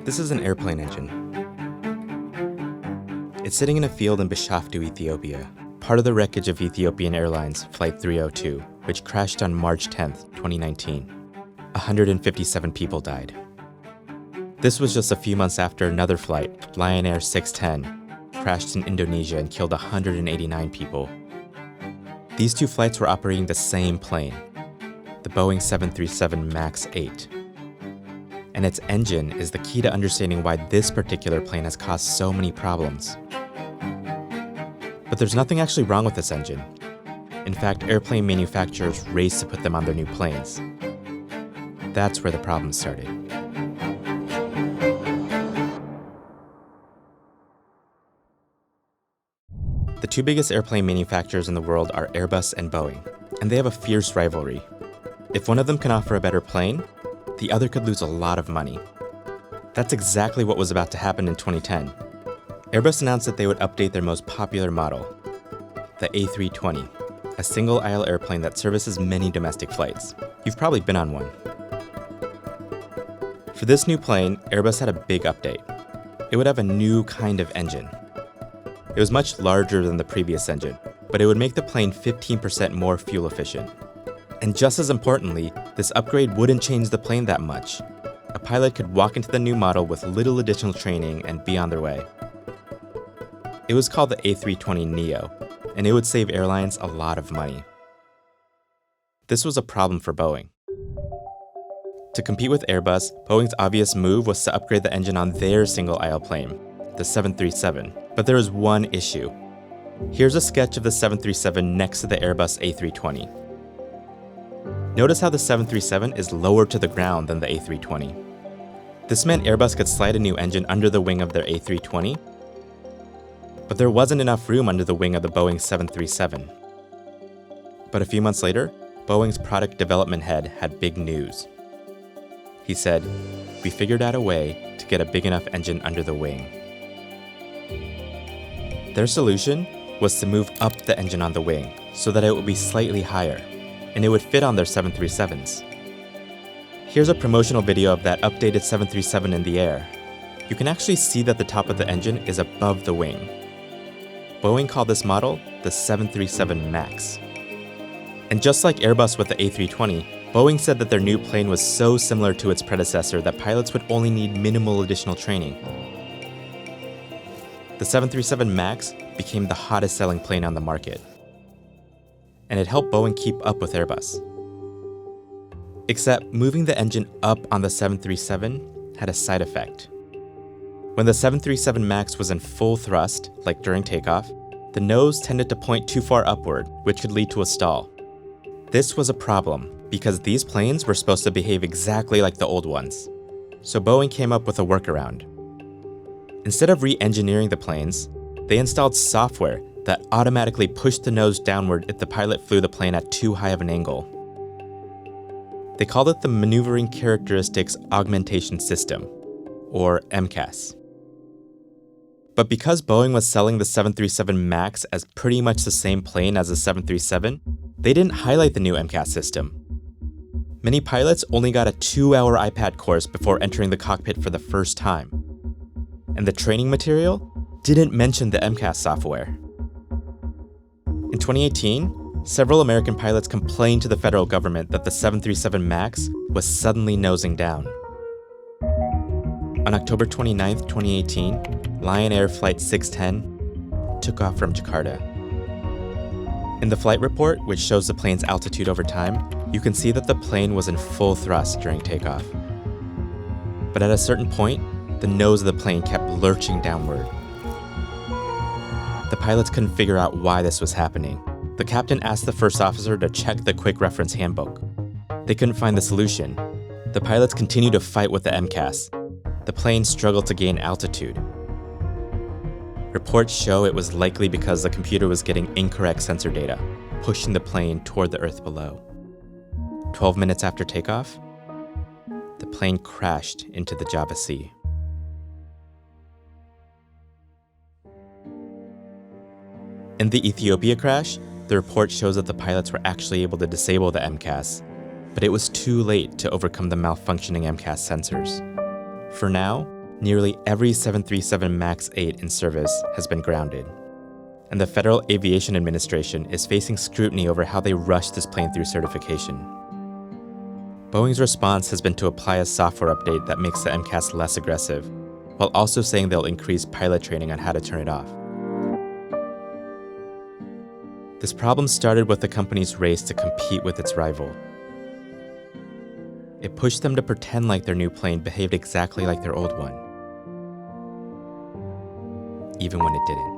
This is an airplane engine. It's sitting in a field in Bishoftu, Ethiopia, part of the wreckage of Ethiopian Airlines Flight 302, which crashed on March 10, 2019. 157 people died. This was just a few months after another flight, Lion Air 610, crashed in Indonesia and killed 189 people. These two flights were operating the same plane, the Boeing 737 MAX 8. And its engine is the key to understanding why this particular plane has caused so many problems. But there's nothing actually wrong with this engine. In fact, airplane manufacturers raced to put them on their new planes. That's where the problem started. The two biggest airplane manufacturers in the world are Airbus and Boeing, and they have a fierce rivalry. If one of them can offer a better plane, the other could lose a lot of money. That's exactly what was about to happen in 2010. Airbus announced that they would update their most popular model, the A320, a single-aisle airplane that services many domestic flights. You've probably been on one. For this new plane, Airbus had a big update. It would have a new kind of engine. It was much larger than the previous engine, but it would make the plane 15% more fuel efficient. And just as importantly, this upgrade wouldn't change the plane that much. A pilot could walk into the new model with little additional training and be on their way. It was called the A320neo, and it would save airlines a lot of money. This was a problem for Boeing. To compete with Airbus, Boeing's obvious move was to upgrade the engine on their single-aisle plane, the 737. But there was one issue. Here's a sketch of the 737 next to the Airbus A320. Notice how the 737 is lower to the ground than the A320. This meant Airbus could slide a new engine under the wing of their A320, but there wasn't enough room under the wing of the Boeing 737. But a few months later, Boeing's product development head had big news. He said, "We figured out a way to get a big enough engine under the wing." Their solution was to move up the engine on the wing so that it would be slightly higher, and it would fit on their 737s. Here's a promotional video of that updated 737 in the air. You can actually see that the top of the engine is above the wing. Boeing called this model the 737 MAX. And just like Airbus with the A320, Boeing said that their new plane was so similar to its predecessor that pilots would only need minimal additional training. The 737 MAX became the hottest selling plane on the market. And it helped Boeing keep up with Airbus. Except moving the engine up on the 737 had a side effect. When the 737 MAX was in full thrust, like during takeoff, the nose tended to point too far upward, which could lead to a stall. This was a problem because these planes were supposed to behave exactly like the old ones. So Boeing came up with a workaround. Instead of re-engineering the planes, they installed software that automatically pushed the nose downward if the pilot flew the plane at too high of an angle. They called it the Maneuvering Characteristics Augmentation System, or MCAS. But because Boeing was selling the 737 MAX as pretty much the same plane as the 737, they didn't highlight the new MCAS system. Many pilots only got a 2-hour iPad course before entering the cockpit for the first time. And the training material didn't mention the MCAS software. In 2018, several American pilots complained to the federal government that the 737 MAX was suddenly nosing down. On October 29, 2018, Lion Air Flight 610 took off from Jakarta. In the flight report, which shows the plane's altitude over time, you can see that the plane was in full thrust during takeoff. But at a certain point, the nose of the plane kept lurching downward. The pilots couldn't figure out why this was happening. The captain asked the first officer to check the quick reference handbook. They couldn't find the solution. The pilots continued to fight with the MCAS. The plane struggled to gain altitude. Reports show it was likely because the computer was getting incorrect sensor data, pushing the plane toward the earth below. 12 minutes after takeoff, the plane crashed into the Java Sea. In the Ethiopia crash, the report shows that the pilots were actually able to disable the MCAS, but it was too late to overcome the malfunctioning MCAS sensors. For now, Nearly every 737 MAX 8 in service has been grounded, and the Federal Aviation Administration is facing scrutiny over how they rushed this plane through certification. Boeing's response has been to apply a software update that makes the MCAS less aggressive, while also saying they'll increase pilot training on how to turn it off. This problem started with the company's race to compete with its rival. It pushed them to pretend like their new plane behaved exactly like their old one, even when it didn't.